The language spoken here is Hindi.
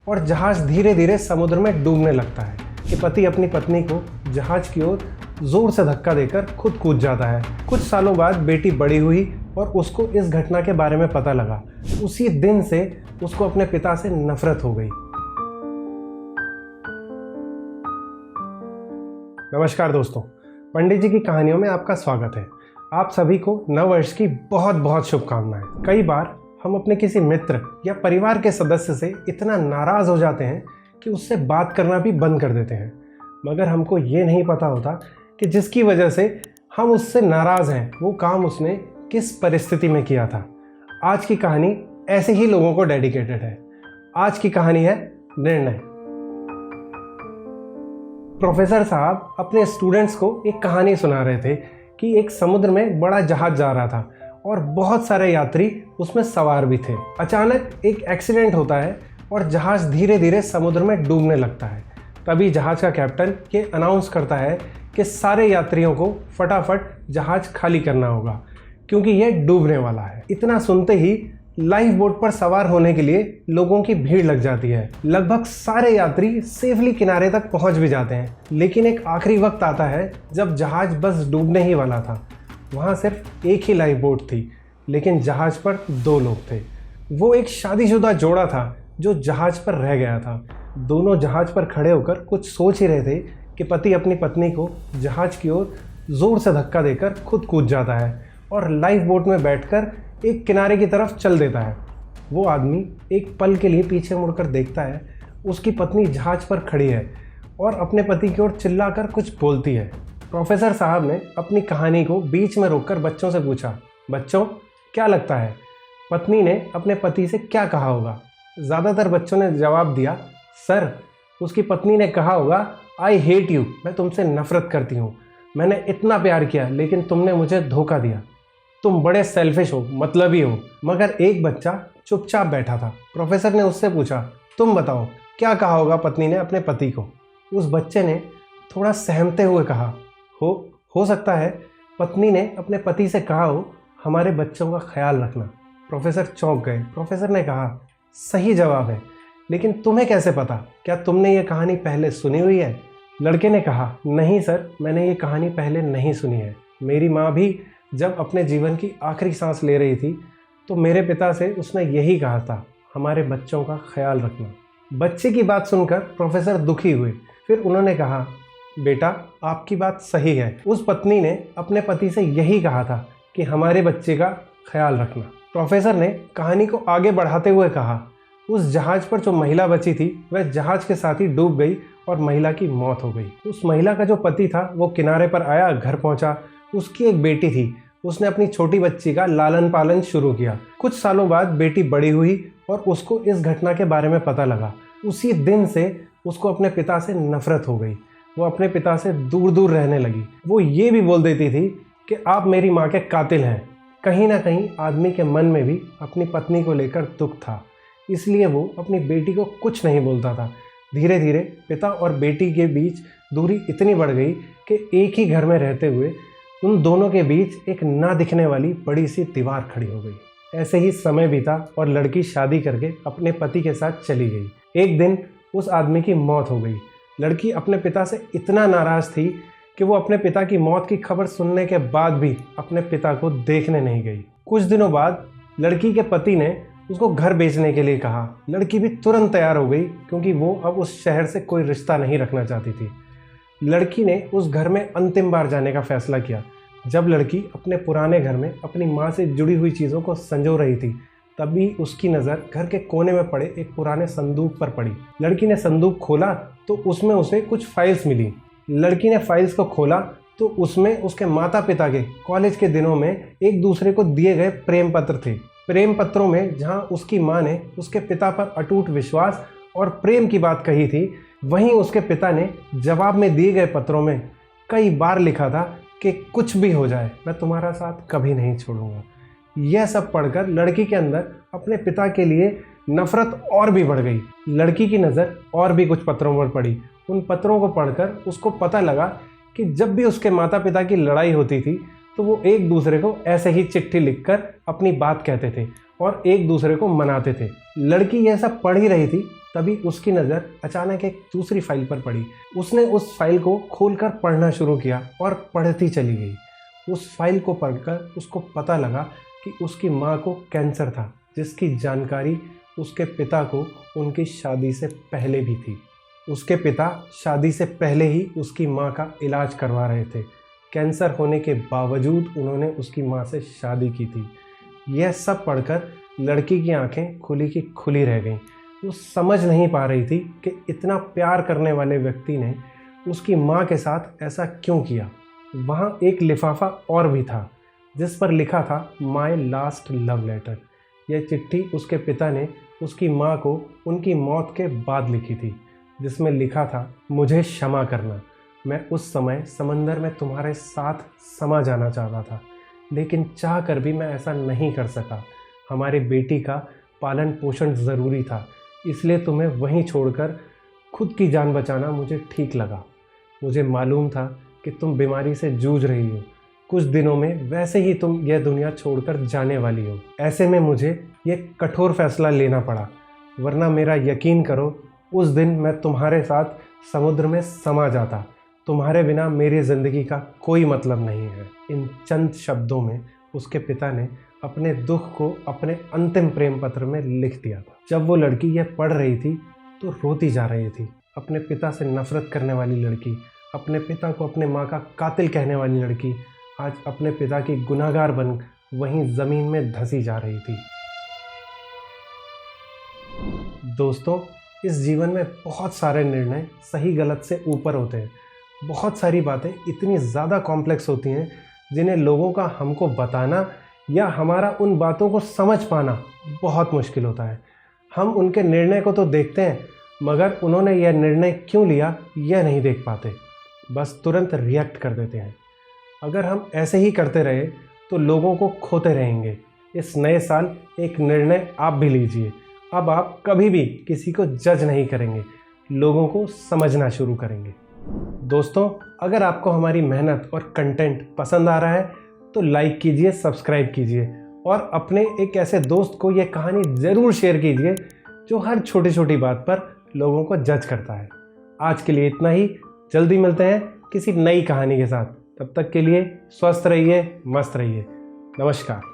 और जहाज धीरे धीरे समुद्र में डूबने लगता है कि पति अपनी पत्नी को जहाज की ओर जोर से धक्का देकर खुद कूद जाता है। कुछ सालों बाद बेटी बड़ी हुई और उसको इस घटना के बारे में पता लगा। उसी दिन से उसको अपने पिता से नफरत हो गई। नमस्कार दोस्तों, पंडित जी की कहानियों में आपका स्वागत है। आप सभी को नववर्ष की बहुत बहुत शुभकामनाएं। कई बार हम अपने किसी मित्र या परिवार के सदस्य से इतना नाराज हो जाते हैं कि उससे बात करना भी बंद कर देते हैं, मगर हमको ये नहीं पता होता कि जिसकी वजह से हम उससे नाराज हैं वो काम उसने किस परिस्थिति में किया था। आज की कहानी ऐसे ही लोगों को डेडिकेटेड है। आज की कहानी है निर्णय। प्रोफेसर साहब अपने स्टूडेंट्स को एक कहानी सुना रहे थे कि एक समुद्र में बड़ा जहाज जा रहा था और बहुत सारे यात्री उसमें सवार भी थे। अचानक एक एक्सीडेंट होता है और जहाज धीरे धीरे समुद्र में डूबने लगता है। तभी जहाज का कैप्टन ये अनाउंस करता है कि सारे यात्रियों को फटाफट जहाज खाली करना होगा क्योंकि ये डूबने वाला है। इतना सुनते ही लाइफ बोट पर सवार होने के लिए लोगों की भीड़ लग जाती है। लगभग सारे यात्री सेफली किनारे तक पहुंच भी जाते हैं, लेकिन एक आखिरी वक्त आता है जब जहाज बस डूबने ही वाला था। वहां सिर्फ एक ही लाइफ बोट थी, लेकिन जहाज पर 2 लोग थे। वो एक शादीशुदा जोड़ा था जो जहाज पर रह गया था। दोनों जहाज पर खड़े होकर कुछ सोच ही रहे थे कि पति अपनी पत्नी को जहाज की ओर जोर से धक्का देकर खुद कूद जाता है और लाइफ बोट में बैठकर एक किनारे की तरफ चल देता है। वो आदमी एक पल के लिए पीछे मुड़कर देखता है। उसकी पत्नी जहाज पर खड़ी है और अपने पति की ओर चिल्लाकर कुछ बोलती है। प्रोफेसर साहब ने अपनी कहानी को बीच में रोककर बच्चों से पूछा, बच्चों क्या लगता है पत्नी ने अपने पति से क्या कहा होगा? ज़्यादातर बच्चों ने जवाब दिया, सर उसकी पत्नी ने कहा होगा, आई हेट यू, मैं तुमसे नफरत करती हूँ। मैंने इतना प्यार किया लेकिन तुमने मुझे धोखा दिया। तुम बड़े सेल्फिश हो, मतलबी हो। मगर एक बच्चा चुपचाप बैठा था। प्रोफेसर ने उससे पूछा, तुम बताओ क्या कहा होगा पत्नी ने अपने पति को? उस बच्चे ने थोड़ा सहमते हुए कहा, हो सकता है पत्नी ने अपने पति से कहा हो, हमारे बच्चों का ख्याल रखना। प्रोफेसर चौंक गए। प्रोफेसर ने कहा, सही जवाब है, लेकिन तुम्हें कैसे पता? क्या तुमने ये कहानी पहले सुनी हुई है? लड़के ने कहा, नहीं सर, मैंने ये कहानी पहले नहीं सुनी है। मेरी माँ भी जब अपने जीवन की आखिरी सांस ले रही थी तो मेरे पिता से उसने यही कहा था, हमारे बच्चों का ख्याल रखना। बच्चे की बात सुनकर प्रोफेसर दुखी हुए। फिर उन्होंने कहा, बेटा आपकी बात सही है, उस पत्नी ने अपने पति से यही कहा था कि हमारे बच्चे का ख्याल रखना। प्रोफेसर ने कहानी को आगे बढ़ाते हुए कहा, उस जहाज पर जो महिला बची थी वह जहाज के साथ ही डूब गई और महिला की मौत हो गई। उस महिला का जो पति था वो किनारे पर आया, घर पहुंचा। उसकी एक बेटी थी। उसने अपनी छोटी बच्ची का लालन पालन शुरू किया। कुछ सालों बाद बेटी बड़ी हुई और उसको इस घटना के बारे में पता लगा। उसी दिन से उसको अपने पिता से नफरत हो गई। वो अपने पिता से दूर दूर रहने लगी। वो ये भी बोल देती थी कि आप मेरी माँ के कातिल हैं। कहीं ना कहीं आदमी के मन में भी अपनी पत्नी को लेकर दुख था, इसलिए वो अपनी बेटी को कुछ नहीं बोलता था। धीरे धीरे पिता और बेटी के बीच दूरी इतनी बढ़ गई कि एक ही घर में रहते हुए उन दोनों के बीच एक ना दिखने वाली बड़ी सी दीवार खड़ी हो गई। ऐसे ही समय बीता और लड़की शादी करके अपने पति के साथ चली गई। एक दिन उस आदमी की मौत हो गई। लड़की अपने पिता से इतना नाराज़ थी कि वो अपने पिता की मौत की खबर सुनने के बाद भी अपने पिता को देखने नहीं गई। कुछ दिनों बाद लड़की के पति ने उसको घर बेचने के लिए कहा। लड़की भी तुरंत तैयार हो गई क्योंकि वो अब उस शहर से कोई रिश्ता नहीं रखना चाहती थी। लड़की ने उस घर में अंतिम बार जाने का फैसला किया। जब लड़की अपने पुराने घर में अपनी माँ से जुड़ी हुई चीज़ों को संजो रही थी, तभी उसकी नज़र घर के कोने में पड़े एक पुराने संदूक पर पड़ी। लड़की ने संदूक खोला तो उसमें उसे कुछ फाइल्स मिली। लड़की ने फाइल्स को खोला तो उसमें उसके माता पिता के कॉलेज के दिनों में एक दूसरे को दिए गए प्रेम पत्र थे। प्रेम पत्रों में जहां उसकी माँ ने उसके पिता पर अटूट विश्वास और प्रेम की बात कही थी, वहीं उसके पिता ने जवाब में दिए गए पत्रों में कई बार लिखा था कि कुछ भी हो जाए मैं तुम्हारा साथ कभी नहीं छोड़ूंगा। यह सब पढ़कर लड़की के अंदर अपने पिता के लिए नफरत और भी बढ़ गई। लड़की की नज़र और भी कुछ पत्रों पर पड़ी। उन पत्रों को पढ़कर उसको पता लगा कि जब भी उसके माता पिता की लड़ाई होती थी तो वो एक दूसरे को ऐसे ही चिट्ठी लिखकर अपनी बात कहते थे और एक दूसरे को मनाते थे। लड़की यह सब पढ़ ही रही थी, तभी उसकी नज़र अचानक एक दूसरी फाइल पर पड़ी। उसने उस फाइल को खोलकर पढ़ना शुरू किया और पढ़ती चली गई। उस फाइल को पढ़कर उसको पता लगा कि उसकी माँ को कैंसर था, जिसकी जानकारी उसके पिता को उनकी शादी से पहले भी थी। उसके पिता शादी से पहले ही उसकी माँ का इलाज करवा रहे थे। कैंसर होने के बावजूद उन्होंने उसकी माँ से शादी की थी। यह सब पढ़कर लड़की की आंखें खुली की खुली रह गईं। वो समझ नहीं पा रही थी कि इतना प्यार करने वाले व्यक्ति ने उसकी माँ के साथ ऐसा क्यों किया। वहाँ एक लिफाफा और भी था जिस पर लिखा था माय लास्ट लव लेटर। यह चिट्ठी उसके पिता ने उसकी माँ को उनकी मौत के बाद लिखी थी, जिसमें लिखा था, मुझे क्षमा करना, मैं उस समय समंदर में तुम्हारे साथ समा जाना चाहता था, लेकिन चाह कर भी मैं ऐसा नहीं कर सका। हमारी बेटी का पालन पोषण ज़रूरी था, इसलिए तुम्हें वहीं छोड़कर खुद की जान बचाना मुझे ठीक लगा। मुझे मालूम था कि तुम बीमारी से जूझ रही हो, कुछ दिनों में वैसे ही तुम यह दुनिया छोड़कर जाने वाली हो। ऐसे में मुझे ये कठोर फैसला लेना पड़ा, वरना मेरा यकीन करो उस दिन मैं तुम्हारे साथ समुद्र में समा जाता। तुम्हारे बिना मेरी ज़िंदगी का कोई मतलब नहीं है। इन चंद शब्दों में उसके पिता ने अपने दुख को अपने अंतिम प्रेम पत्र में लिख दिया था। जब वो लड़की यह पढ़ रही थी तो रोती जा रही थी। अपने पिता से नफरत करने वाली लड़की, अपने पिता को अपने माँ का कातिल कहने वाली लड़की, आज अपने पिता की गुनहगार बन वहीं ज़मीन में धंसी जा रही थी। दोस्तों, इस जीवन में बहुत सारे निर्णय सही गलत से ऊपर होते हैं। बहुत सारी बातें इतनी ज़्यादा कॉम्प्लेक्स होती हैं जिन्हें लोगों का हमको बताना या हमारा उन बातों को समझ पाना बहुत मुश्किल होता है। हम उनके निर्णय को तो देखते हैं, मगर उन्होंने यह निर्णय क्यों लिया यह नहीं देख पाते, बस तुरंत रिएक्ट कर देते हैं। अगर हम ऐसे ही करते रहे तो लोगों को खोते रहेंगे। इस नए साल एक निर्णय आप भी लीजिए। अब आप कभी भी किसी को जज नहीं करेंगे, लोगों को समझना शुरू करेंगे। दोस्तों, अगर आपको हमारी मेहनत और कंटेंट पसंद आ रहा है तो लाइक कीजिए, सब्सक्राइब कीजिए और अपने एक ऐसे दोस्त को यह कहानी ज़रूर शेयर कीजिए जो हर छोटी छोटी बात पर लोगों को जज करता है। आज के लिए इतना ही। जल्दी मिलते हैं किसी नई कहानी के साथ। तब तक के लिए स्वस्थ रहिए, मस्त रहिए। नमस्कार।